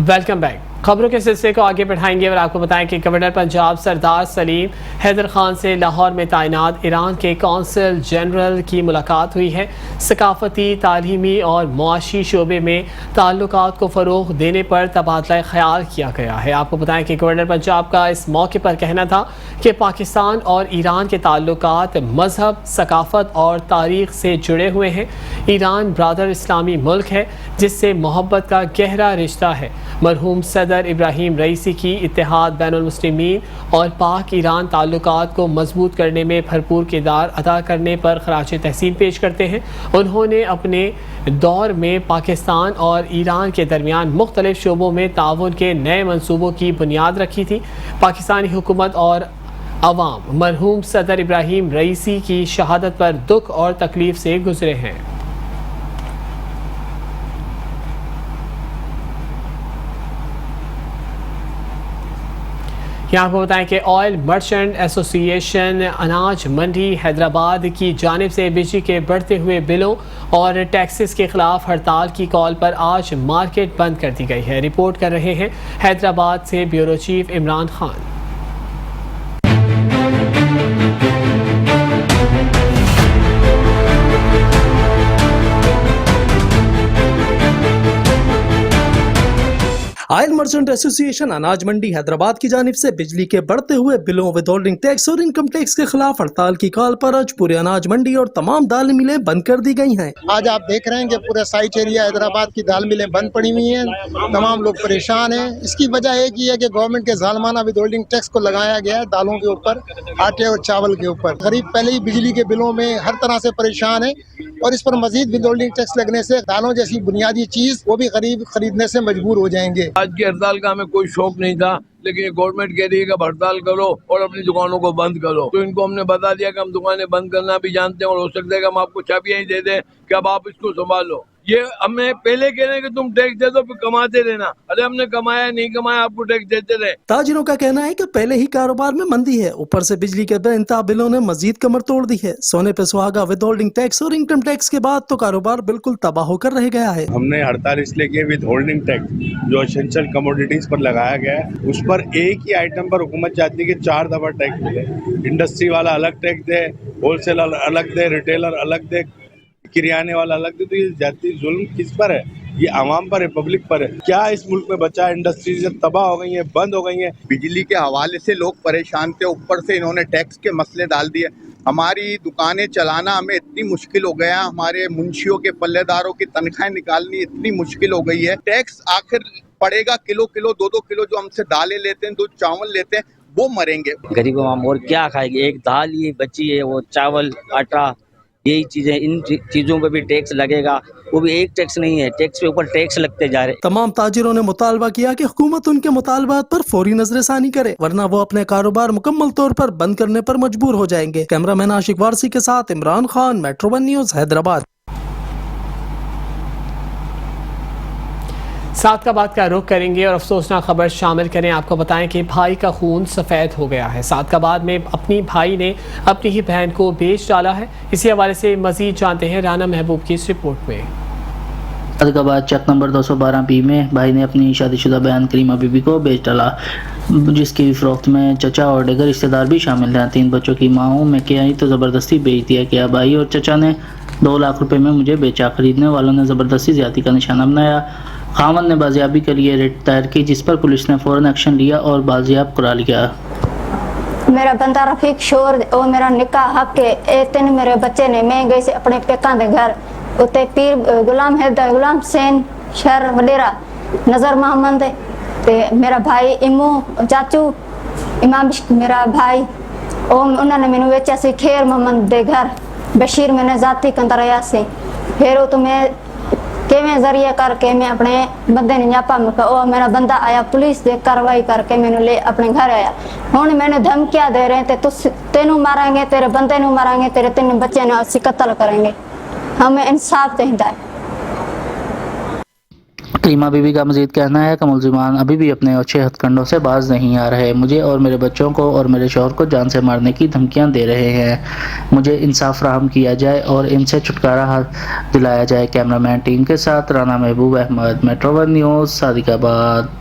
Welcome back. खबरों के सिलसिले को आगे बढ़ाएंगे और आपको बताएं कि गवर्नर पंजाब सरदार सलीम हैदर खान से लाहौर में तैनात ईरान के कौंसल जनरल की मुलाकात हुई है। सकाफती, तालीमी और मुआशी शोबे में ताल्लुकात को फ़रोग़ देने पर तबादला ख्याल किया गया है। आपको बताएं कि गवर्नर पंजाब का इस मौके पर कहना था कि पाकिस्तान और ईरान के ताल्लुकात मजहब, सकाफत और तारीख़ से जुड़े हुए हैं। ईरान ब्रादर इस्लामी मुल्क है जिससे मोहब्बत का गहरा रिश्ता है। मरहूम सदर इब्राहिम रईसी की इत्तेहाद बैनुल मुस्लिमीन और पाक ईरान ताल्लुकात को मजबूत करने में भरपूर किरदार अदा करने पर खराज तहसीन पेश करते हैं। उन्होंने अपने दौर में पाकिस्तान और ईरान के दरमियान मुख्तलिफ शोबों में ताउन के नए मनसूबों की बुनियाद रखी थी। पाकिस्तानी हुकूमत और अवाम मरहूम सदर इब्राहिम रईसी की शहादत पर दुख और तकलीफ से गुजरे हैं। यहाँ आपको बताएं कि ऑयल मर्चेंट एसोसिएशन अनाज मंडी हैदराबाद की जानिब से बिजली के बढ़ते हुए बिलों और टैक्सेस के खिलाफ हड़ताल की कॉल पर आज मार्केट बंद कर दी गई है। रिपोर्ट कर रहे हैं हैदराबाद से bureau chief Imran Khan. Oil merchant association अनाज मंडी हैदराबाद की जानिब से बिजली के बढ़ते हुए बिलों, विदहोल्डिंग टैक्स और इनकम टैक्स के खिलाफ हड़ताल की कॉल पर आज पूरे अनाज मंडी और तमाम दाल मिलें बंद कर दी गई हैं। आज आप देख रहे हैं कि पूरे साइट एरिया हैदराबाद की दाल मिलें बंद पड़ी हुई हैं। तमाम लोग परेशान हैं। इसकी वजह एक ही है कि गवर्नमेंट के जालमाना विदहोल्डिंग टैक्स को लगाया गया है दालों के ऊपर, आटे और चावल के ऊपर। गरीब पहले ही बिजली के बिलों में हर तरह से परेशान है और इस पर मजीद विदहोल्डिंग टैक्स लगने से दालों जैसी बुनियादी चीज वो भी गरीब खरीदने से मजबूर हो जाएंगे। आज की हड़ताल का हमें कोई शौक नहीं था, लेकिन गवर्नमेंट कह रही है कि हड़ताल करो और अपनी दुकानों को बंद करो, तो इनको हमने बता दिया कि हम दुकानें बंद करना भी जानते हैं और हो सकता है कि हम आपको चाबियां ही दे दें कि अब आप इसको संभालो। ये हमें पहले कह रहे हैं कि तुम टैक्स दे दो फिर कमाते रहना। अरे हमने कमाया नहीं कमाया, आपको टैक्स देते रहे। ताजिरों का कहना है कि पहले ही कारोबार में मंदी है, ऊपर से बिजली के बेइंतहा बिलों ने मजीद कमर तोड़ दी है। सोने पे सुहागा, विदहोल्डिंग टैक्स और इनकम टैक्स के बाद तो कारोबार बिल्कुल तबाह होकर रह गया है। हमने हड़ताल इसलिए की, विदहोल्डिंग टैक्स जो एसेंशियल कमोडिटीज पर लगाया गया है, उस पर एक ही आइटम पर हुकूमत चाहती है कि 4 दफा टैक्स मिले। इंडस्ट्री वाला अलग टैक्स दे, होलसेलर अलग दे, रिटेलर अलग दे, किराने वाला अलग दे। तो ये जाती जुल्म किस पर है? ये आवाम पर है, पब्लिक पर है। क्या इस मुल्क में बचा? इंडस्ट्री से तबाह हो गई है, बंद हो गई है। बिजली के हवाले से लोग परेशान थे, ऊपर से इन्होंने टैक्स के मसले डाल दिए। हमारी दुकानें चलाना हमें इतनी मुश्किल हो गया, हमारे मुंशियों के पल्लेदारों की तनख्वाहें निकालनी इतनी मुश्किल हो गई है। टैक्स आखिर पड़ेगा किलो किलो 2-2 किलो जो हमसे दालें लेते हैं, 2 चावल लेते हैं, वो मरेंगे। गरीब आवाम और क्या खाएगी? एक दाल ही बची है, वो चावल, आटा, यही चीजें। इन चीजों पे भी टैक्स लगेगा, वो भी एक टैक्स नहीं है, टैक्स पे ऊपर टैक्स लगते जा रहे। तमाम ताजिरों ने मुतालबा किया कि हुकूमत उनके मुतालबात पर फौरी नजरसानी करे, वरना वो अपने कारोबार मुकम्मल तौर पर बंद करने पर मजबूर हो जाएंगे। कैमरामैन आशिक वारसी के साथ इमरान खान, मेट्रो 1 न्यूज हैदराबाद। सादकाबाद का रुख करेंगे और अफसोसनाक खबर शामिल करें। आपको बताएं कि भाई का खून सफ़ेद हो गया है। सादकाबाद में अपनी भाई ने अपनी ही बहन को बेच डाला है। इसी हवाले से मजीद जानते हैं राना महबूब की इस रिपोर्ट में। सादकाबाद चक नंबर 212B में भाई ने अपनी शादीशुदा बहन करीमा बीबी को बेच डाला, जिसकी फ़रोख्त में चचा और दीगर रिश्तेदार भी शामिल हैं। 3 बच्चों की माँ मैं क्या ही तो ज़बरदस्ती बेच दिया गया। भाई और चचा ने 2 लाख रुपए में मुझे बेचा। खरीदने वालों ने ज़बरदस्ती ज़्यादती का निशाना बनाया। खामन ने बाजियाबी के लिए रेड दायर की, जिस पर पुलिस ने फ़ौरन एक्शन लिया और बाजियाब करा लिया। मेरा बंदा रफीक शोर और मेरा निकाह हक है। 3 मेरे बच्चे ने, मैं गई से अपने पेका के घर, उत्ते पीर गुलाम हैदर, गुलाम हुसैन, शहर वडेरा, नज़र मोहम्मद ते मेरा भाई इमू, चाचू इमाम बिश्क मेरा भाई, और उन्होंने मैंने बेचा से खेर मोहम्मद दे घर, बशीर मैंने जाती कंदरया से। फिर तो मैं केवें जरिए करके मैं अपने बंदे ने न्यापा में और मेरा बंदा आया, पुलिस दे कार्रवाई करके मैंने ले अपने घर आया। हुण मैंने धमकियां दे रहे थे, तेनू मारेंगे, तेरे बंदे नू मारेंगे, तेरे 3 बच्चे ने असी कत्ल करेंगे। हमें इंसाफ चाहिए है। करीमा बीबी का मजीद कहना है कि मुलजिमान अभी भी अपने अच्छे हथकंडों से बाज नहीं आ रहे। मुझे और मेरे बच्चों को और मेरे शौहर को जान से मारने की धमकियां दे रहे हैं। मुझे इंसाफ फराहम किया जाए और इनसे छुटकारा दिलाया जाए। कैमरामैन टीम के साथ Rana Mehboob Ahmed, metro one news, Sadiqabad.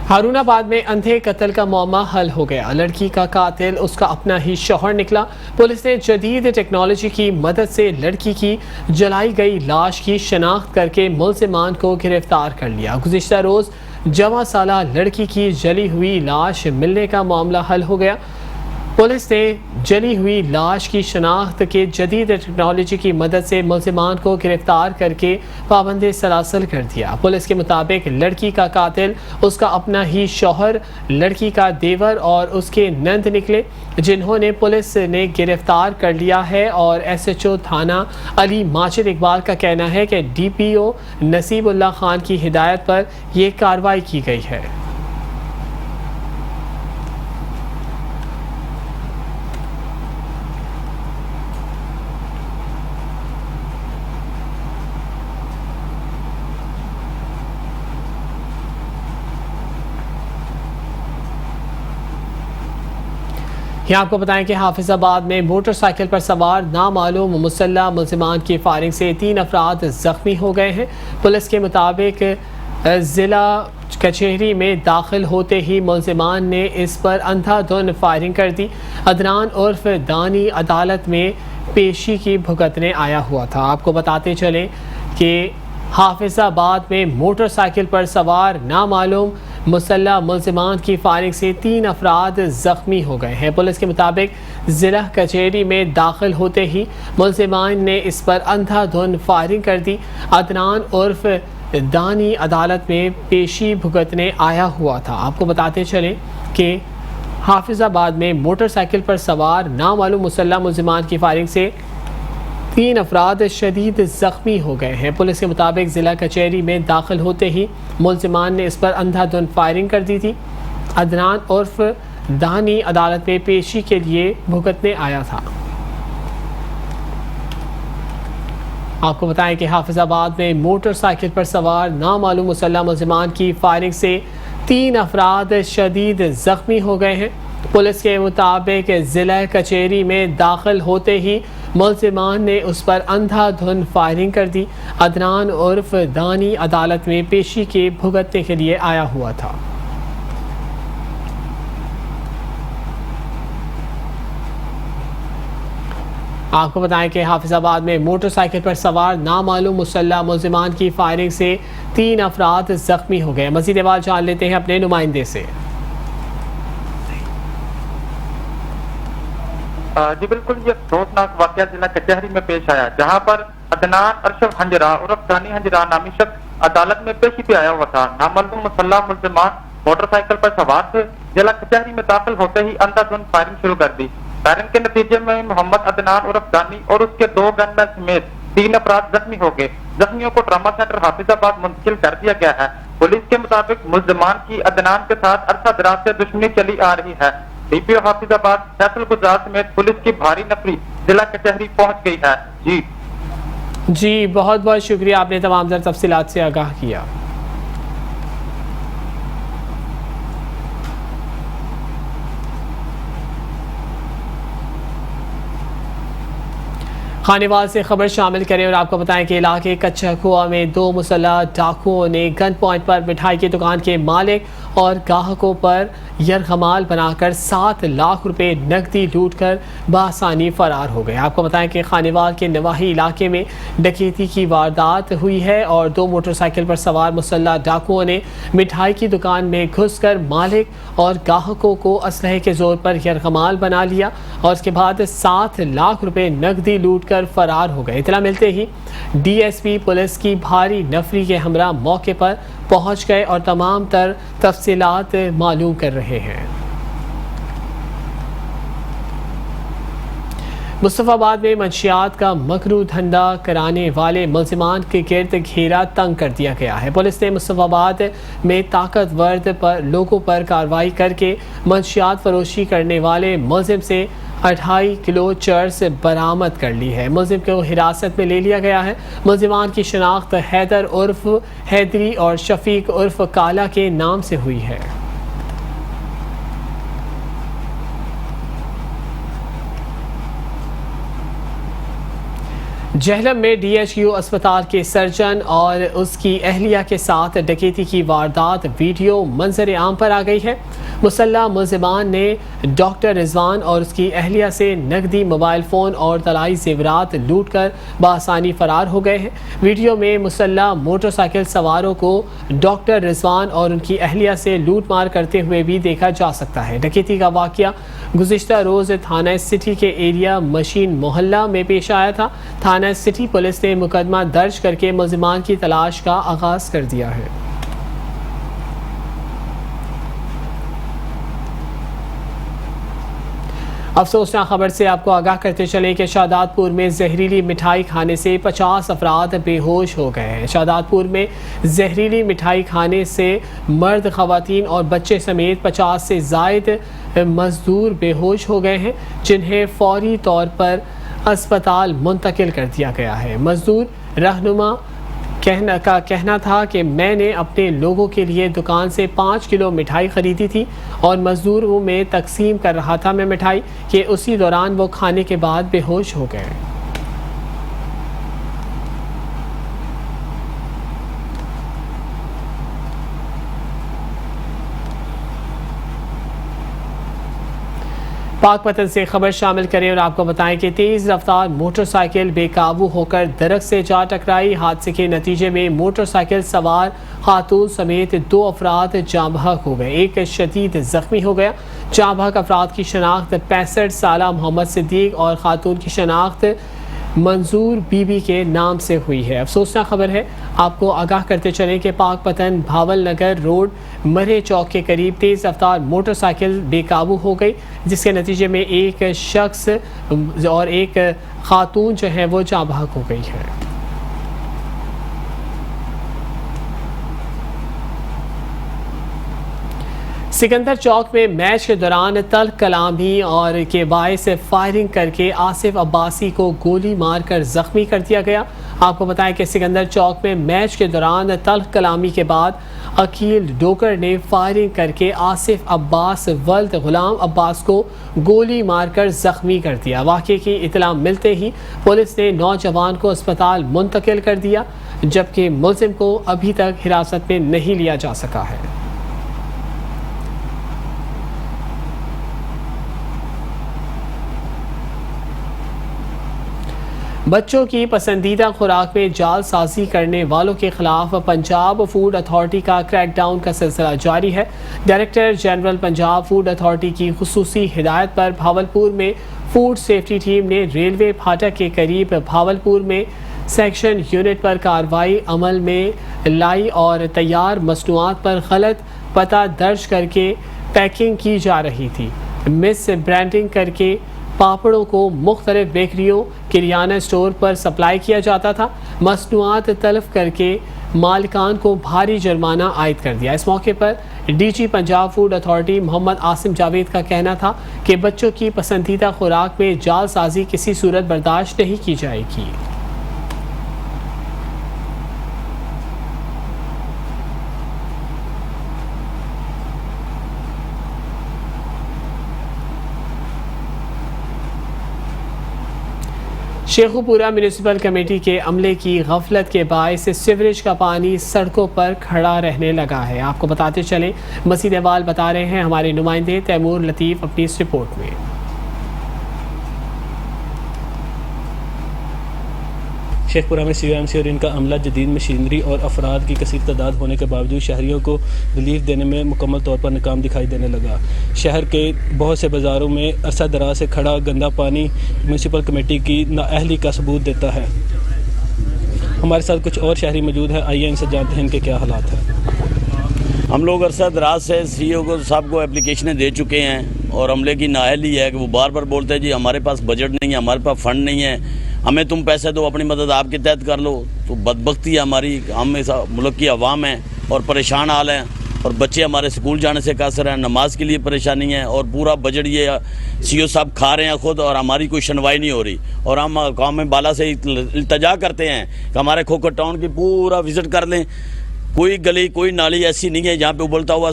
Haroonabad में अंधे कत्ल का मामला हल हो गया। लड़की का कातिल उसका अपना ही शौहर निकला। पुलिस ने जदीद टेक्नोलॉजी की मदद से लड़की की जलाई गई लाश की शनाख्त करके मुलजिमान को गिरफ्तार कर लिया। गुज़िश्ता रोज़ जवां साला लड़की की जली हुई लाश मिलने का मामला हल हो गया। पुलिस ने जली हुई लाश की शनाख्त के जदीद टेक्नोलॉजी की मदद से मुलजिमान को गिरफ्तार करके पाबंद सलासल कर दिया। पुलिस के मुताबिक लड़की का कातिल उसका अपना ही शौहर, लड़की का देवर और उसके नंद निकले, जिन्होंने पुलिस ने गिरफ्तार कर लिया है। और SHO थाना अली माजिद इकबाल का कहना है कि DPO नसीबुल्लाह खान की हिदायत पर यह कार्रवाई की गई है। यहाँ आपको बताएं कि हाफिजाबाद में मोटरसाइकिल पर सवार नामालूम मुसल्लह मुलजिमान की फायरिंग से 3 अफराद जख्मी हो गए हैं। पुलिस के मुताबिक ज़िला कचहरी में दाखिल होते ही मुलजिमान ने इस पर अंधाधुंध फायरिंग कर दी। अदनान उर्फ दानी अदालत में पेशी की भुगतने आया हुआ था। आपको बताते चलें कि हाफिजाबाद में मोटरसाइकिल पर सवार नामालूम मुसल्लह मुलजिमान की फायरिंग से 3 अफराद ज़ख्मी हो गए हैं। पुलिस के मुताबिक ज़िला कचहरी में दाखिल होते ही मुलजिमान ने इस पर अंधाधुंध फायरिंग कर दी। अदनान उर्फ दानी अदालत में पेशी भुगतने आया हुआ था। आपको बताते चलें कि हाफिजाबाद में मोटरसाइकिल पर सवार नामालूम मुसल्लह मुलजिमान की फायरिंग से 3 अफराद शदीद ज़ख्मी हो गए हैं। पुलिस के मुताबिक ज़िला कचहरी में दाखिल होते ही मुलजिमान ने इस पर अंधाधुंध फायरिंग कर दी थी। अदनान उर्फ दानी अदालत में पेशी के लिए भुगतने आया था। आपको बताएं कि हाफिजाबाद में मोटरसाइकिल पर सवार नामालूम मुसल्लह मुलजिमान की फायरिंग से 3 अफराद शदीद ज़ख्मी हो गए हैं। पुलिस के मुताबिक ज़िला कचहरी में दाखिल होते ही मुलजिमान ने उस पर अंधाधुंध फायरिंग कर दी। अदनान उर्फ दानी अदालत में पेशी के भुगतने के लिए आया हुआ था। आपको बताएं कि हाफिजाबाद में मोटरसाइकिल पर सवार नामालूम मुसल्लह मुलजिमान की फायरिंग से 3 अफराद जख्मी हो गए। मज़ीद अहवाल जान लेते हैं अपने नुमाइंदे से। जी बिल्कुल, ये अफसोसनाक वाकया जिला कचहरी में पेश आया, जहां पर अदनान अरशद हंजरा उर्फ दानी हंजरा नामी शख्स अदालत में पेशी पे आया हुआ था। नामालूम मुसल्लह मुलजिमान मोटरसाइकिल पर सवार थे। जिला कचहरी में दाखिल होते ही अंधाधुंध फायरिंग शुरू कर दी। फायरिंग के नतीजे में मोहम्मद अदनान उर्फ दानी और उसके 2 गनमैन समेत 3 अफराद जख्मी हो गए। जख्मियों को ट्रामा सेंटर हाफिजाबाद मुंतकिल कर दिया गया है। पुलिस के मुताबिक मुलजिमान की अदनान के साथ अरसा दराज से दुश्मनी चली आ रही है। DPO हाफिजाबाद फैसल गुजार समेत पुलिस की भारी नफरी जिला कचहरी पहुंच गई है। जी बहुत बहुत शुक्रिया, आपने तमाम दर तफसीलात से आगाह किया। खानेवाल से खबर शामिल करें और आपको बताएं कि इलाके कच्चा कुआ में 2 मुसल्लह डाकुओं ने गन पॉइंट पर मिठाई की दुकान के मालिक और ग्राहकों पर यरगमाल बनाकर 7 लाख रुपए नकदी लूटकर बआसानी फरार हो गए। आपको बताएं कि खानेवाल के नवाही इलाके में डकैती की वारदात हुई है और 2 मोटरसाइकिल पर सवार मुसल्लह डाकुओं ने मिठाई की दुकान में घुसकर मालिक और ग्राहकों को असलहे के जोर पर यरगमाल बना लिया और उसके बाद 7 लाख रुपए नकदी लूट कर फरार हो गए। इतला मिलते ही DSP पुलिस की भारी नफरी के हमरा मौके पर पहुंच गए और तमाम तर तफसीलात मालूम कर रहे हैं। मुस्तफ़ाबाद में मंशियात का मकरू धंधा कराने वाले मुल्ज़िमान के गिर्द घेरा तंग कर दिया गया है। पुलिस ने मुस्तफ़ाबाद में ताकतवर लोगों पर कार्रवाई करके मंशियात फरोशी करने वाले मुल्ज़िम से 2.5 किलो चर्स बरामद कर ली है। मुल्ज़िम को हिरासत में ले लिया गया है। मुल्ज़िमान की शनाख्त हैदर उर्फ हैदरी और शफीक उर्फ काला के नाम से हुई है। जहलम में DHQ अस्पताल के सर्जन और उसकी अहलिया के साथ डकैती की वारदात वीडियो मंजर आम पर आ गई है। मुसल्लह मुल्ज़िमान ने डॉक्टर रिजवान और उसकी अहलिया से नकदी, मोबाइल फ़ोन और तलाई जेवरात लूट कर बआसानी फ़रार हो गए हैं। वीडियो में मुसल्लह मोटरसाइकिल सवारों को डॉक्टर रिजवान और उनकी अहलिया से लूट मार करते हुए भी देखा जा सकता है। डकैती का वाक़या गुज़िश्ता रोज़ थाना सिटी के एरिया मशीन मोहल्ला में पेश आया था। थाना सिटी पुलिस ने मुकदमा दर्ज करके मुल्ज़िमान की तलाश का आगाज़ कर दिया है। अफसोसनाक खबर से आपको आगाह करते चले कि शादातपुर में जहरीली मिठाई खाने से 50 अफराद बेहोश हो गए हैं। शादातपुर में जहरीली मिठाई खाने से मर्द, ख़वातीन और बच्चे समेत 50 से ज़ायद मजदूर बेहोश हो गए हैं, जिन्हें फौरी तौर पर अस्पताल मुंतकिल कर दिया गया है। मजदूर रहनुमा कहना था कि मैंने अपने लोगों के लिए दुकान से 5 किलो मिठाई ख़रीदी थी और मज़दूरों में तकसीम कर रहा था मैं मिठाई कि उसी दौरान वो खाने के बाद बेहोश हो गए। पाकपतन से खबर शामिल करें और आपको बताएं कि तेज़ रफ्तार मोटरसाइकिल बेकाबू होकर दरख्त से जा टकराई। हादसे के नतीजे में मोटरसाइकिल सवार खातून समेत 2 अफराद जाँ बहक हो गए, एक शदीद ज़ख्मी हो गया। जाँ बहक अफराद की शनाख्त 65 साला मोहम्मद सिद्दीक और खातून की शनाख्त मंजूर बीबी के नाम से हुई है। अफसोसनाक खबर है, आपको आगाह करते चलें कि पाकपतन भावल नगर रोड मरे चौक के करीब तेज़ रफ्तार मोटरसाइकिल बेकाबू हो गई, जिसके नतीजे में एक शख्स और एक खातून जो है वो जाँ बहक हो गई है। सिकंदर चौक में मैच के दौरान तल्ख कलामी और के बायस फायरिंग करके आसिफ अब्बासी को गोली मारकर ज़ख्मी कर दिया गया। आपको बताएं कि सिकंदर चौक में मैच के दौरान तल्ख कलामी के बाद अकील डोकर ने फायरिंग करके आसिफ अब्बास वल्द गुलाम अब्बास को गोली मारकर ज़ख्मी कर दिया। वाक़े की इतला मिलते ही पुलिस ने नौजवान को अस्पताल मुंतकिल कर दिया, जबकि मुल्ज़िम को अभी तक हिरासत में नहीं लिया जा सका है। बच्चों की पसंदीदा खुराक में जालसाजी करने वालों के खिलाफ पंजाब फूड अथॉरिटी का क्रैकडाउन का सिलसिला जारी है। Director general Punjab food authority की खुसूसी हिदायत पर भावलपुर में फूड सेफ्टी टीम ने रेलवे फाटक के करीब भावलपुर में सेक्शन यूनिट पर कार्रवाई अमल में लाई और तैयार मसनूआत पर गलत पता दर्ज करके पैकिंग की जा रही थी। मिस ब्रांडिंग करके पापड़ों को मुख्तलिफ बेकरियों, किरियाना स्टोर पर सप्लाई किया जाता था। मसनूआत तलफ करके मालिकान को भारी जुर्माना आयद कर दिया। इस मौके पर DG Punjab food authority Muhammad Asim Javed का कहना था कि बच्चों की पसंदीदा खुराक में जालसाजी किसी सूरत बर्दाश्त नहीं की जाएगी। शेखुपुरा म्यूनिसिपल कमेटी के अमले की गफलत के बायस सीवरेज का पानी सड़कों पर खड़ा रहने लगा है। आपको बताते चलें, मसीद अहवाल बता रहे हैं हमारे नुमाइंदे तैमूर लतीफ़ अपनी इस रिपोर्ट में। शेखपुरा में CMC और इनका अमला जदीद मशीनरी और अफराद की कसीर तादाद होने के बावजूद शहरियों को रिलीफ देने में मुकम्मल तौर पर नाकाम दिखाई देने लगा। शहर के बहुत से बाज़ारों में अरसा दराज से खड़ा गंदा पानी म्यूनसिपल कमेटी की नाअहली का सबूत देता है। हमारे साथ कुछ और शहरी मौजूद हैं, आइए इनसे जानते हैं इनके क्या हालात हैं। हम लोग अरसा दराज से CEO को साहब को एप्लीकेशनें दे चुके हैं और अमले की नाअहली है कि वो बार बार बोलते हैं जी हमारे पास बजट नहीं है, हमारे पास फ़ंड नहीं है, हमें तुम पैसे दो, अपनी मदद आपके तहत कर लो। तो बदबख्ती है हमारी, हम इस मुल्क की आवाम है और परेशान हाल हैं और बच्चे हमारे स्कूल जाने से कासर हैं, नमाज के लिए परेशानी है और पूरा बजट ये CEO साहब खा रहे हैं ख़ुद और हमारी कोई सुनवाई नहीं हो रही। और हम कौम में बाला से इल्तजा करते हैं कि हमारे खोखर टाउन की पूरा विज़िट कर लें। कोई गली कोई नाली ऐसी नहीं है जहाँ पे उबलता हुआ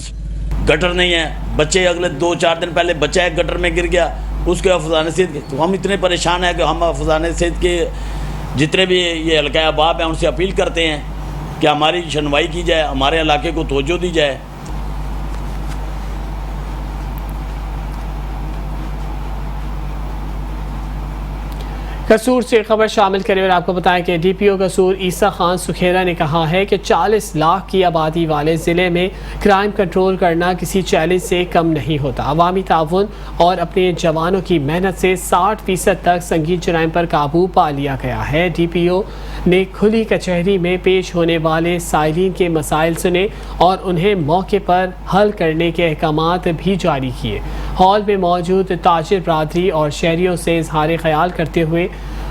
गटर नहीं है। बच्चे अगले 2-4 दिन पहले बच्चा एक गटर में गिर गया, उसके अफजान सेहत, तो हम इतने परेशान हैं कि हम अफजान सेहत के जितने भी ये हल्का अहबाब हैं उनसे अपील करते हैं कि हमारी सुनवाई की जाए, हमारे इलाके को तवज्जो दी जाए। कसूर से खबर शामिल करें और आपको बताएं कि DPO कसूर ईसा खान सुखेरा ने कहा है कि 40 लाख की आबादी वाले ज़िले में क्राइम कंट्रोल करना किसी चैलेंज से कम नहीं होता। अवामी ताउन और अपने जवानों की मेहनत से 60% तक संगीन जराइम पर काबू पा लिया गया है। DPO ने खुली कचहरी में पेश होने वाले साइलिन के मसाइल सुने और उन्हें मौके पर हल करने के अहकामात भी जारी किए। हॉल में मौजूद ताजिर बरादरी और शहरियों से इजहार ख्याल करते हुए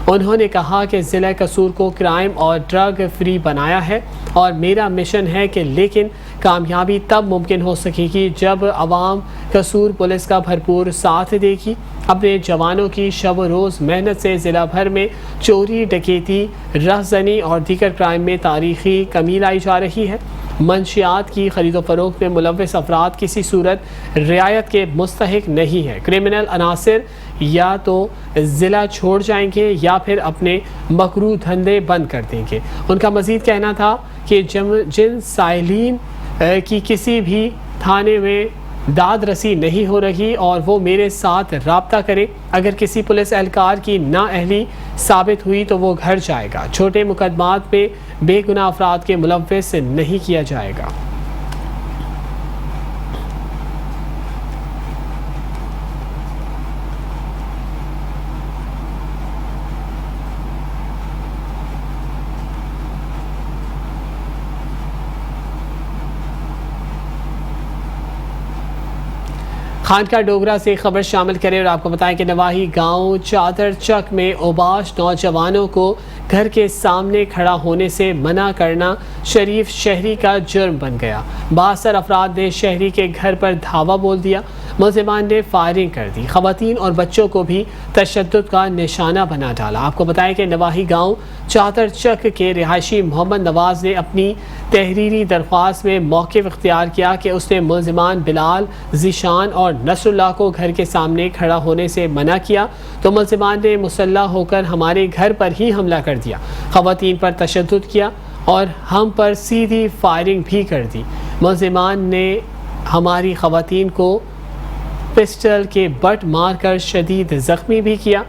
उन्होंने कहा कि ज़िला कसूर को क्राइम और ड्रग फ्री बनाया है और मेरा मिशन है कि लेकिन कामयाबी तब मुमकिन हो सकेगी जब आवाम कसूर पुलिस का भरपूर साथ देगी। अपने जवानों की शब रोज़ मेहनत से ज़िला भर में चोरी, डकैती, रहज़नी और दीगर क्राइम में तारीख़ी कमी लाई जा रही है। मंशियात की खरीदो फरोख्त में मुलव्वस अफराद किसी सूरत रियायत के मुस्तहिक नहीं है। क्रिमिनल अनासर या तो ज़िला छोड़ जाएंगे या फिर अपने मकरू धंधे बंद कर देंगे। उनका मज़ीद कहना था कि जिन साइलिन की किसी भी थाने में दाद रसी नहीं हो रही और वो मेरे साथ राब्ता करे। अगर किसी पुलिस एहलकार की नाअहली साबित हुई तो वो घर जाएगा। छोटे मुकदमात में बेगुनाह अफराद के मुलव्वस नहीं किया जाएगा। खानका डोगरा से खबर शामिल करें और आपको बताएं कि नवाही गांव चादर चक में ओबाश नौजवानों को घर के सामने खड़ा होने से मना करना शरीफ शहरी का जुर्म बन गया। 62 अफराद ने शहरी के घर पर धावा बोल दिया। मुलजिमान ने फायरिंग कर दी। खवातीन और बच्चों को भी तशद्दुद का निशाना बना डाला। आपको बताएं कि नवाही गांव चादर चक के रिहायशी मोहम्मद नवाज ने अपनी तहरीरी दरख्वास्त में मौक़िफ़ इख्तियार किया कि उसने मुलजिमान बिलाल, ज़ीशान और नसरुल्लाह को घर के सामने खड़ा होने से मना किया तो मुलजिमान ने मुसल्लह होकर हमारे घर पर ही हमला कर दिया। खवातीन पर तशद्दुद किया और हम पर सीधी फायरिंग भी कर दी। मुलजिमान ने हमारी खवातीन को पिस्टल के बट मारकर शदीद ज़ख्मी भी किया,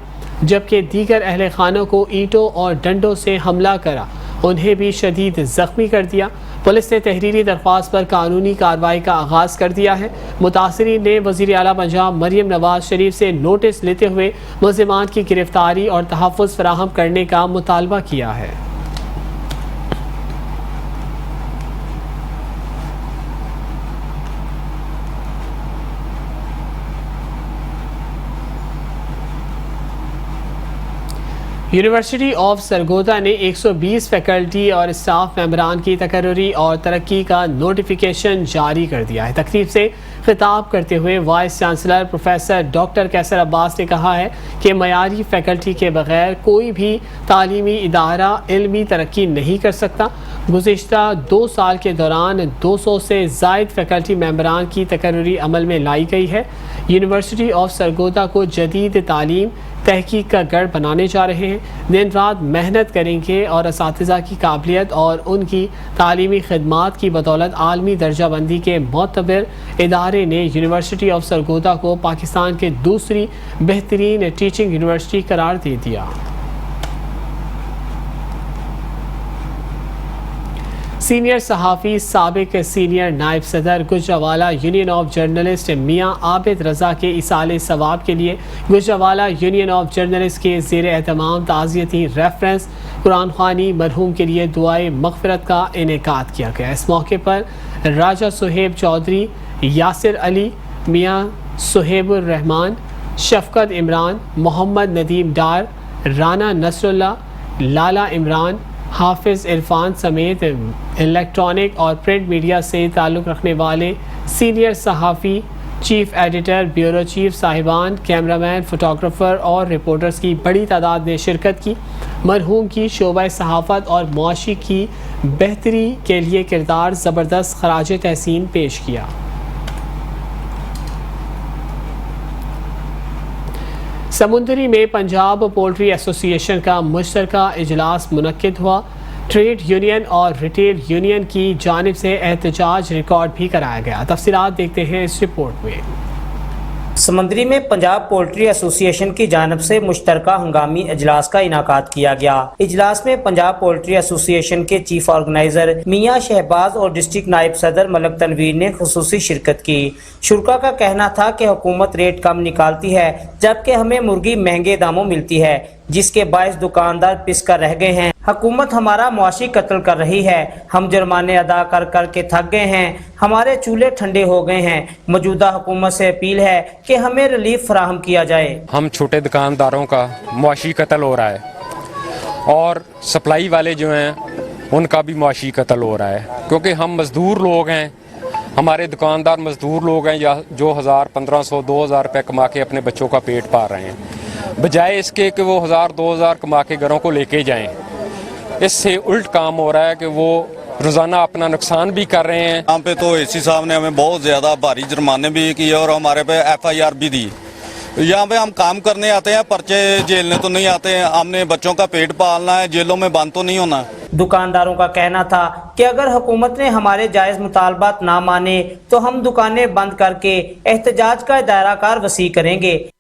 जबकि दीगर अहले खानों को ईंटों और डंडों से हमला करा, उन्हें भी शदीद ज़ख्मी कर दिया। पुलिस ने तहरीरी दरख्वास्त पर कानूनी कार्रवाई का आगाज़ कर दिया है। मुतासरीन ने वज़ीर आला पंजाब मरियम नवाज शरीफ से नोटिस लेते हुए मुलजिमान की गिरफ्तारी और तहफ़्फ़ुज़ फराहम करने का मुतालबा किया है। यूनिवर्सिटी ऑफ सरगोदा ने 120 फैकल्टी और स्टाफ मेंबरान की तकर्री और तरक्की का नोटिफिकेशन जारी कर दिया है। तकरीब से खिताब करते हुए वाइस चांसलर प्रोफेसर डॉक्टर कैसर अब्बास ने कहा है कि मयारी फैकल्टी के बगैर कोई भी तालीमी इदारा इल्मी तरक्की नहीं कर सकता। गुज़िश्ता 2 साल के दौरान 200 से ज़ायद फैकल्टी मेंबरान की तकर्री अमल में लाई गई है। यूनिवर्सिटी ऑफ सरगोदा को जदीद तालीम तहकीक का गढ़ बनाने जा रहे हैं। दिन रात मेहनत करेंगे और असातिज़ा की काबिलियत और उनकी तालीमी खिदमात की बदौलत आलमी दर्जाबंदी के मोतबर इदारे ने यूनिवर्सिटी ऑफ सरगोदा को पाकिस्तान के दूसरी बेहतरीन टीचिंग यूनिवर्सिटी करार दे दिया। सीनियर सहाफ़ी साबिक सीनियर नायब सदर गुजरावाला यूनियन ऑफ जर्नलिस्ट मियाँ आबिद रज़ा के इसाले सवाब के लिए गुजरावाला यूनियन ऑफ जर्नलिस्ट के ज़ेर एहतमाम ताज़ियती रेफरेंस कुरान ख़वानी मरहूम के लिए दुआए मग़फ़िरत का इनेकाद किया गया। इस मौके पर राजा सुहेब चौधरी, यासिर अली, मियाँ सुहेबुर रहमान, शफकत इमरान, मोहम्मद नदीम डार, राना नसरुल्ला, लाला इमरान, हाफिज़ इरफान समेत इलेक्ट्रॉनिक और प्रिंट मीडिया से ताल्लुक़ रखने वाले सीनियर सहाफ़ी, चीफ एडिटर, ब्यूरो चीफ साहिबान, कैमरामैन, फोटोग्राफर और रिपोर्टर्स की बड़ी तादाद ने शिरकत की। मरहूम की शोबा सहाफ़त और मुआशी की बेहतरी के लिए किरदार ज़बरदस्त खराज तहसीन पेश किया। समुंदरी में पंजाब पोल्ट्री एसोसिएशन का मुश्तरका इजलास मुनक्किद हुआ। ट्रेड यूनियन और रिटेल यूनियन की जानिब से एहतजाज रिकॉर्ड भी कराया गया। तफसीलात देखते हैं इस रिपोर्ट में। समंदरी में पंजाब पोल्ट्री एसोसिएशन की जानिब से मुश्तरका हंगामी इजलास का इनाकाद किया गया। इजलास में पंजाब पोल्ट्री एसोसिएशन के चीफ ऑर्गेनाइजर मियाँ शहबाज और डिस्ट्रिक्ट नायब सदर मलक तनवीर ने खुसूसी शिरकत की। शुरका का कहना था कि हुकूमत रेट कम निकालती है जबकि हमें मुर्गी महंगे दामों मिलती है, जिसके बायस दुकानदार पिस कर रह गए हैं। हुकूमत हमारा मुआशी कत्ल कर रही है, हम जुर्माने अदा कर कर के थक गए हैं, हमारे चूल्हे ठंडे हो गए हैं। मौजूदा हुकूमत से अपील है कि हमें रिलीफ फराहम किया जाए। हम छोटे दुकानदारों का मुआशी कत्ल हो रहा है और सप्लाई वाले जो हैं उनका भी मुआशी कत्ल हो रहा है, क्योंकि हम मजदूर लोग हैं, हमारे दुकानदार मजदूर लोग हैं या जो 1000, 1500, 2000 रुपये कमा के अपने बच्चों का पेट पाल रहे हैं, बजाय इसके कि वो 1000, 2000 कमा के घरों को लेके जाएं। इससे उल्ट काम हो रहा है कि वो रोज़ाना अपना नुकसान भी कर रहे हैं। यहाँ पे तो एसी साहब ने हमें बहुत ज़्यादा भारी जुर्माने भी किए और हमारे पे FIR भी दी। यहाँ पे हम काम करने आते हैं, पर्चे झेलने तो नहीं आते हैं, हमने बच्चों का पेट पालना है, जेलों में बंद तो नहीं होना। दुकानदारों का कहना था कि अगर हुकूमत ने हमारे जायज़ मुतालबात ना माने तो हम दुकानें बंद करके एहतजाज का दायरा कार वसी करेंगे।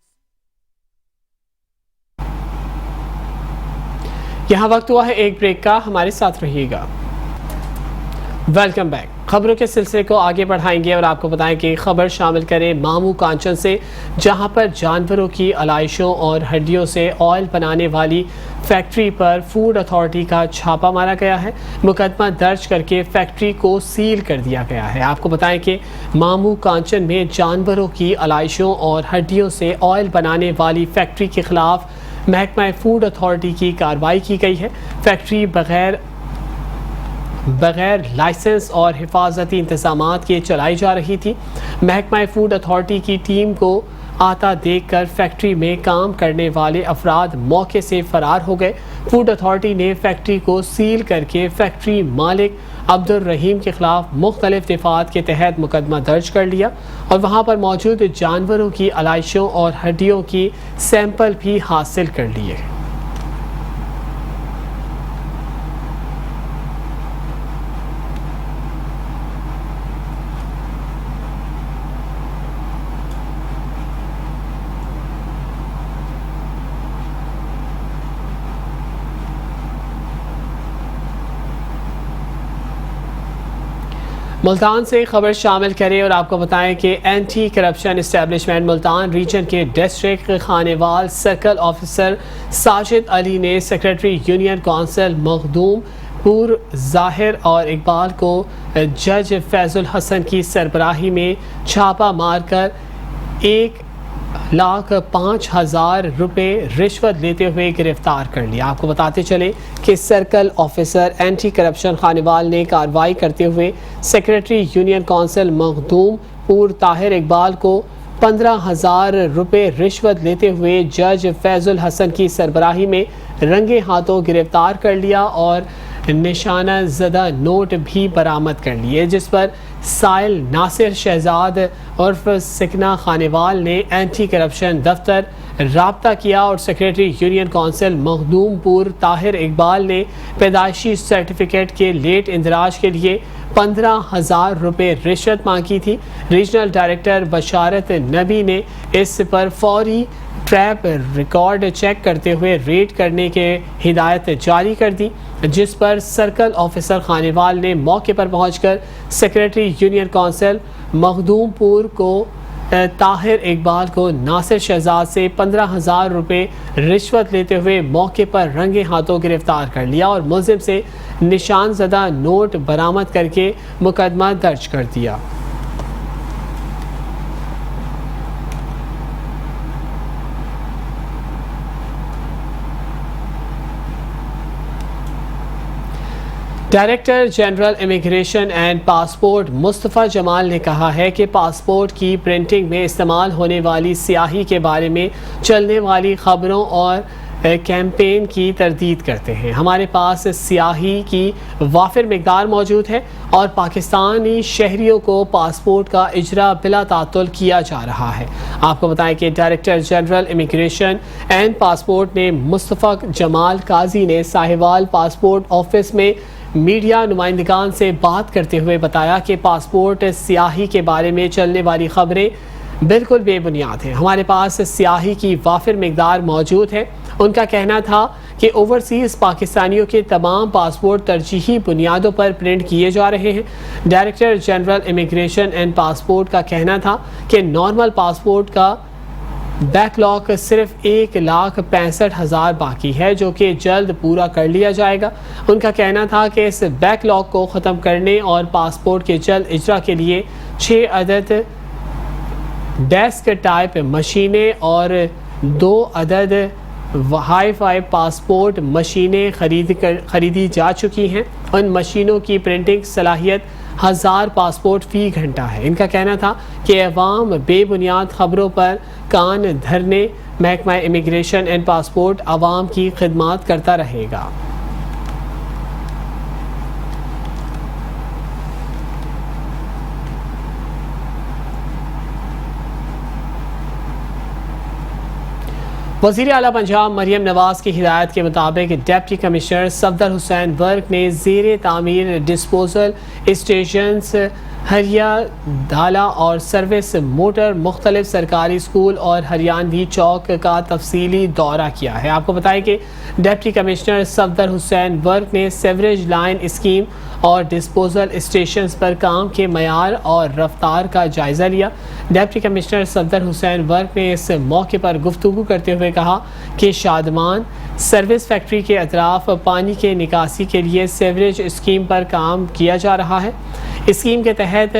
यहाँ वक्त हुआ है एक ब्रेक का, हमारे साथ रहिएगा। Welcome back. खबरों के सिलसिले को आगे बढ़ाएंगे और आपको बताएं कि खबर शामिल करें मामू कांचन से, जहां पर जानवरों की अलाइशों और हड्डियों से ऑयल बनाने वाली फैक्ट्री पर फूड अथॉरिटी का छापा मारा गया है। मुकदमा दर्ज करके फैक्ट्री को सील कर दिया गया है। आपको बताएं कि मामू कांचन में जानवरों की अलाइशों और हड्डियों से ऑयल बनाने वाली फैक्ट्री के खिलाफ महकमा फूड अथॉरिटी की कार्रवाई की गई है। फैक्ट्री बगैर लाइसेंस और हिफाजती इंतजामात के चलाई जा रही थी। महकमा फूड अथॉरिटी की टीम को आता देखकर फैक्ट्री में काम करने वाले अफराद मौके से फरार हो गए। फूड अथॉरिटी ने फैक्ट्री को सील करके फैक्ट्री मालिक अब्दुल रहीम के खिलाफ मुख्तलिफ दफात के तहत मुकदमा दर्ज कर लिया और वहाँ पर मौजूद जानवरों की अलाइशों और हड्डियों की सैंपल भी हासिल कर लिए। मुल्तान से खबर शामिल करें और आपको बताएं कि anti corruption establishment Multan region के district Khanewal circle officer Sajid Ali ने सेक्रेटरी यूनियन काउंसिल मखदूम पुर ज़ाहिर और इकबाल को जज फैजुल हसन की सरबराही में छापा मारकर 1,05,000 रुपये रिश्वत लेते हुए गिरफ्तार कर लिया। आपको बताते चले कि circle officer anti corruption Khanewal ने कार्रवाई करते हुए सेक्रेटरी यूनियन काउंसिल मखदूम पुर ताहिर इकबाल को 15,000 रुपये रिश्वत लेते हुए जज फैजुल हसन की सरबराही में रंगे हाथों गिरफ्तार कर लिया और निशाना ज़दा नोट भी बरामद कर लिए, जिस पर साइल नासिर शहजाद उर्फ सिकना खानेवाल ने एंटी करप्शन दफ्तर राब्ता किया और secretary union council Makhdumpur Tahir Iqbal ने पैदाइशी सर्टिफिकेट के लेट इंदराज के लिए 15,000 रुपये रिश्वत मांगी थी। रीजनल डायरेक्टर बशारत नबी ने इस पर फौरी ट्रैप रिकॉर्ड चेक करते हुए रेड करने के हिदायत जारी कर दी, जिस पर सर्कल ऑफिसर खानेवाल ने मौके पर पहुंचकर सेक्रेटरी यूनियन काउंसिल मखदूमपुर को ताहिर इकबाल को नासिर शहजाद से 15,000 रुपये रिश्वत लेते हुए मौके पर रंगे हाथों गिरफ्तार कर लिया और मुलजिम से निशान ज़दा नोट बरामद करके मुकदमा दर्ज कर दिया। Director general immigration and passport Mustafa Jamal ने कहा है कि पासपोर्ट की प्रिंटिंग में इस्तेमाल होने वाली स्याही के बारे में चलने वाली खबरों और कैंपेन की तरदीद करते हैं। हमारे पास स्याही की वाफिर मिकदार मौजूद है और पाकिस्तानी शहरियों को पासपोर्ट का इजरा बिला तातुल किया जा रहा है। आपको बताएं कि director general immigration and passport ने मुस्तफ़ा जमाल काजी ने साहिवाल पासपोर्ट ऑफिस में मीडिया नुमाइंदगान से बात करते हुए बताया कि पासपोर्ट स्याही के बारे में चलने वाली खबरें बिल्कुल बेबुनियाद हैं। हमारे पास स्याही की वाफिर मिकदार मौजूद है। उनका कहना था कि ओवरसीज़ पाकिस्तानियों के तमाम पासपोर्ट तरजीही बुनियादों पर प्रिंट किए जा रहे हैं। Director general immigration and passport का कहना था कि नॉर्मल पासपोर्ट का बैकलॉग सिर्फ 1,65,000 बाकी है, जो कि जल्द पूरा कर लिया जाएगा। उनका कहना था कि इस बैकलॉग को ख़त्म करने और पासपोर्ट के जल्द इजरा के लिए 6 अदद डेस्क टाइप मशीनें और 2 अदद हाई-फाई पासपोर्ट मशीनें खरीदी जा चुकी हैं। उन मशीनों की प्रिंटिंग सलाहियत 1000 पासपोर्ट फ़ी घंटा है। इनका कहना था कि अवाम बेबुनियाद ख़बरों पर कान धरने महकमा इमिग्रेशन एंड पासपोर्ट अवाम की खिदमत करता रहेगा। वज़ीर आला पंजाब मरियम नवाज की हिदायत के मुताबिक deputy commissioner Safdar Hussain work ने ज़ेरे तामीर डिस्पोजल स्टेशंस हरिया धाला और सर्विस मोटर मुख्तलिफ सरकारी स्कूल और हरियाणवी चौक का तफसीली दौरा किया है। आपको बताएं कि deputy commissioner Safdar Hussain work ने सेवरेज लाइन स्कीम और डिस्पोजल स्टेशंस पर काम के मयार और रफ्तार का जायज़ा लिया। Deputy commissioner Safdar Hussain work ने इस मौके पर गुफ्तगू करते हुए कहा कि शादमान सर्विस फैक्ट्री के अतराफ पानी के निकासी के लिए सेवरेज स्कीम पर काम किया जा रहा है। स्कीम के तहत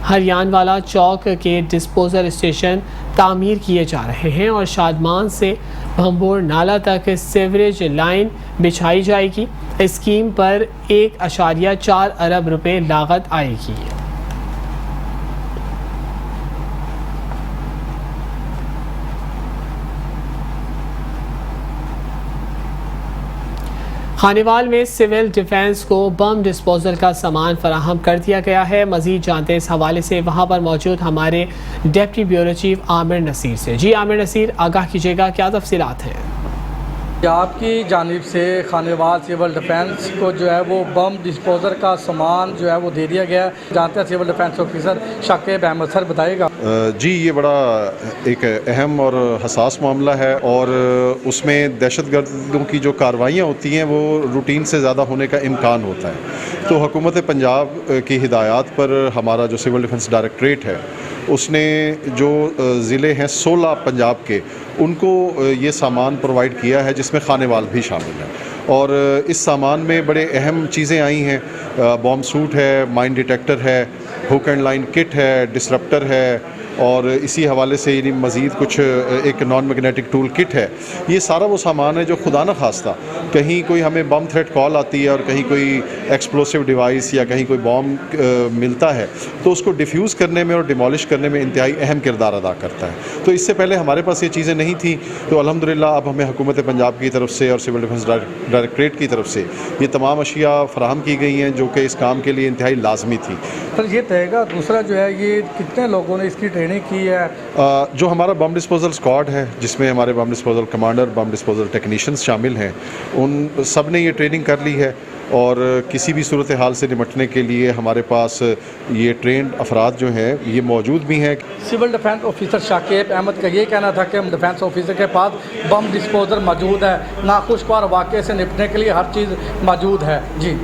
हरियाणवाला चौक के डिस्पोजल स्टेशन तामीर किए जा रहे हैं और शादमान से भंबोर नाला तक सेवरेज लाइन बिछाई जाएगी। स्कीम पर 1.4 अरब रुपए लागत आएगी। खानेवाल में सिविल डिफेंस को बम डिस्पोजल का सामान फराहम कर दिया गया है। मजीद जानते इस हवाले से वहाँ पर मौजूद हमारे deputy bureau chief Aamir Naseer से। जी आमिर नसीर, आगाह कीजिएगा, क्या तफसीलात हैं? आपकी जानिब से खानेवाल सिविल डिफेंस को जो है वो बम डिस्पोजर का सामान जो है वो दे दिया गया। जानते हैं civil defence officer Saqib Ahmed sir बताएगा। जी, ये बड़ा एक अहम और हसास मामला है और उसमें दहशतगर्दों की जो कार्रवाइयाँ होती हैं वो रूटीन से ज़्यादा होने का इम्कान होता है। तो हुकूमत पंजाब की हिदायत पर हमारा जो सिविल डिफेंस डायरेक्टरेट है उसने जो ज़िले हैं 16 पंजाब के, उनको ये सामान प्रोवाइड किया है जिसमें खानेवाल भी शामिल है। और इस सामान में बड़े अहम चीज़ें आई हैं। बॉम्ब सूट है, माइन डिटेक्टर है, हुक एंड लाइन किट है, डिसरप्टर है और इसी हवाले से यानी मज़ीद कुछ एक नॉन मैग्नेटिक टूल किट है। ये सारा वो सामान है जो खुदा न खास्ता कहीं कोई हमें बम थ्रेट कॉल आती है और कहीं कोई एक्सप्लोसिव डिवाइस या कहीं कोई बॉम्ब मिलता है तो उसको डिफ्यूज़ करने में और डिमोलिश करने में इंतहाई अहम किरदार अदा करता है। तो इससे पहले हमारे पास ये चीज़ें नहीं थी, तो अल्हम्दुलिल्लाह अब हमें हुकूमत पंजाब की तरफ से और सिविल डिफेंस डायरेक्टरेट की तरफ से ये तमाम अशिया फराहम की गई हैं जो कि इस काम के लिए इंतहाई लाजमी थी। सर ये तहेगा दूसरा जो है ये कितने लोगों ने इसकी ट्रेनिंग की है? जो हमारा बम डिस्पोजल स्क्वाड है जिसमें हमारे bomb disposal commander, bomb disposal technicians शामिल हैं, उन सब ने ये ट्रेनिंग कर ली है और किसी भी सूरत हाल से निपटने के लिए हमारे पास ये ट्रेंड अफराद जो हैं ये मौजूद भी हैं। Civil defence officer Saqib Ahmed का ये कहना था कि डिफेंस ऑफिसर के पास बम डिस्पोजल मौजूद है, नाखुशगवार वाक़े से निपटने के लिए हर चीज़ मौजूद है। जी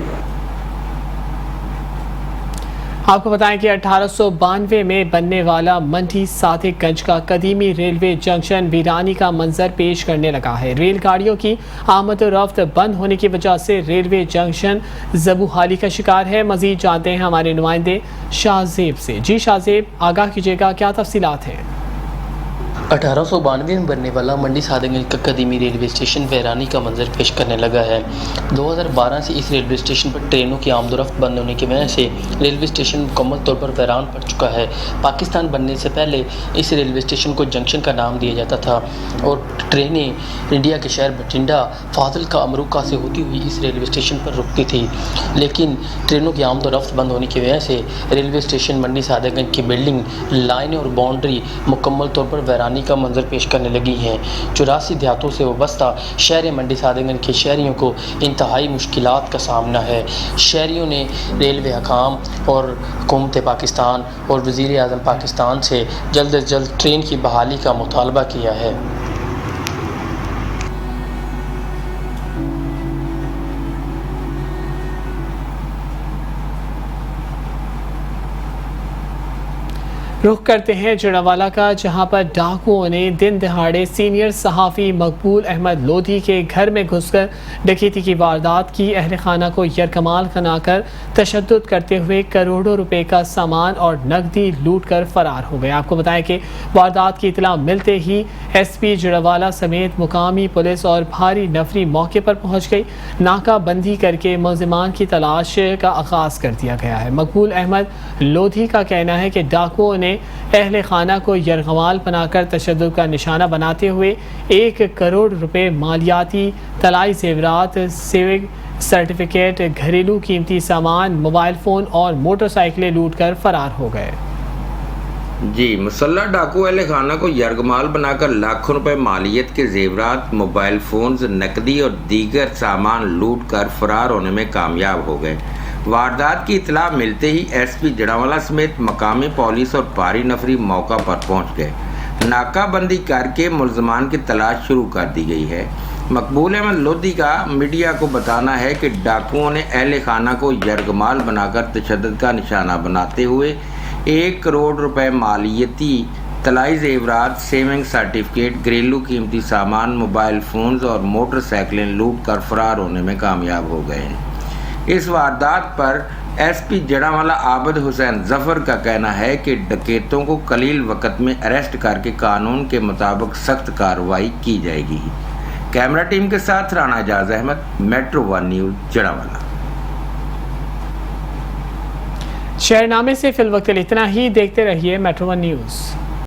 आपको बताएं कि 1892 में बनने वाला मंडी सादिकगंज का कदीमी रेलवे जंक्शन वीरानी का मंजर पेश करने लगा है। रेलगाड़ियों की आमद और रफ्त बंद होने की वजह से रेलवे जंक्शन ज़बूहाली का शिकार है। मजीद जानते हैं हमारे नुमाइंदे शाहजेब से। जी शाहजेब, आगाह कीजिएगा, क्या तफसीलात हैं? 1892 में बनने वाला मंडी सादिकगंज का कदीमी रेलवे स्टेशन वीरानी का मंजर पेश करने लगा है। 2012 से इस रेलवे स्टेशन पर ट्रेनों की आमदोरफ्त बंद होने की वजह से रेलवे स्टेशन मुकम्मल तौर पर वीरान पड़ चुका है। पाकिस्तान बनने से पहले इस रेलवे स्टेशन को जंक्शन का नाम दिया जाता था और ट्रेनें इंडिया के शहर बठिंडा, फाजिलका, अमरूका से होती हुई इस रेलवे स्टेशन पर रुकती थी। लेकिन ट्रेनों की आमदोरफ्त बंद होने की वजह से रेलवे स्टेशन मंडी सादिकगंज की बिल्डिंग, लाइनें और बाउंड्री मुकम्मल तौर पर वीरानी का मंजर पेश करने लगी हैं। 84 देहातों से वाबस्ता शहर मंडी सादिकगंज के शहरियों को इंतहाई मुश्किलात का सामना है। शहरियों ने रेलवे हकाम और हुकूमत पाकिस्तान और वज़ीर आज़म पाकिस्तान से जल्द अज जल्द ट्रेन की बहाली का मुतालबा किया है। रुख करते हैं जड़ावाला का, जहां पर डाकुओं ने दिन दहाड़े सीनियर सहाफ़ी मकबूल अहमद लोधी के घर में घुसकर डकैती की वारदात की। अहल खाना को यरकमाल बनाकर तशद्दुद करते हुए करोड़ों रुपए का सामान और नकदी लूट कर फरार हो गए। आपको बताएं कि वारदात की इतला मिलते ही SP जड़ावाला समेत मुकामी पुलिस और भारी नफरी मौके पर पहुँच गई। नाकाबंदी करके मुलजिमान की तलाश का आगाज़ कर दिया गया है। मकबूल अहमद लोधी का कहना है कि डाकुओं ने अहले खाना को यरगमाल बनाकर तशद्दुद का निशाना बनाते हुए 1 करोड़ रुपए मालियाती, तलाई जेवरात, सिविक सर्टिफिकेट, घरेलू कीमती सामान, मोबाइल फ़ोन और मोटरसाइकिलें लूट कर फरार हो गए। जी, मुसल्लह डाकू अहले खाना को यरगमाल बनाकर लाखों रुपए मालियत के जेवरात, मोबाइल फ़ोन्स, नकदी और दीगर सामान लूट कर फरार होने में कामयाब हो गए। वारदात की इतला मिलते ही SP जड़ावाला समेत मकामी पुलिस और भारी नफरी मौका पर पहुंच गए। नाकाबंदी करके मुलजमान की तलाश शुरू कर दी गई है। मकबूल अहमद लोधी का मीडिया को बताना है कि डाकुओं ने अहले खाना को यरगमाल बनाकर तशद्दुद का निशाना बनाते हुए 1 करोड़ रुपए मालियती, तलाई जेवरात, सेविंग सर्टिफिकेट, घरेलू कीमती सामान, मोबाइल फ़ोन्स और मोटरसाइकिलें लूट कर फरार होने में कामयाब हो गए हैं। इस वारदात पर SP जड़ावाला आबिद हुसैन जफर का कहना है कि डकैतों को कलील वक्त में अरेस्ट करके कानून के मुताबिक सख्त कार्रवाई की जाएगी। कैमरा टीम के साथ राना एजाज अहमद, मेट्रो 1 न्यूज़ जड़ावाला। शहरनामे से फिल वक्त इतना ही। देखते रहिए मेट्रो 1 न्यूज़।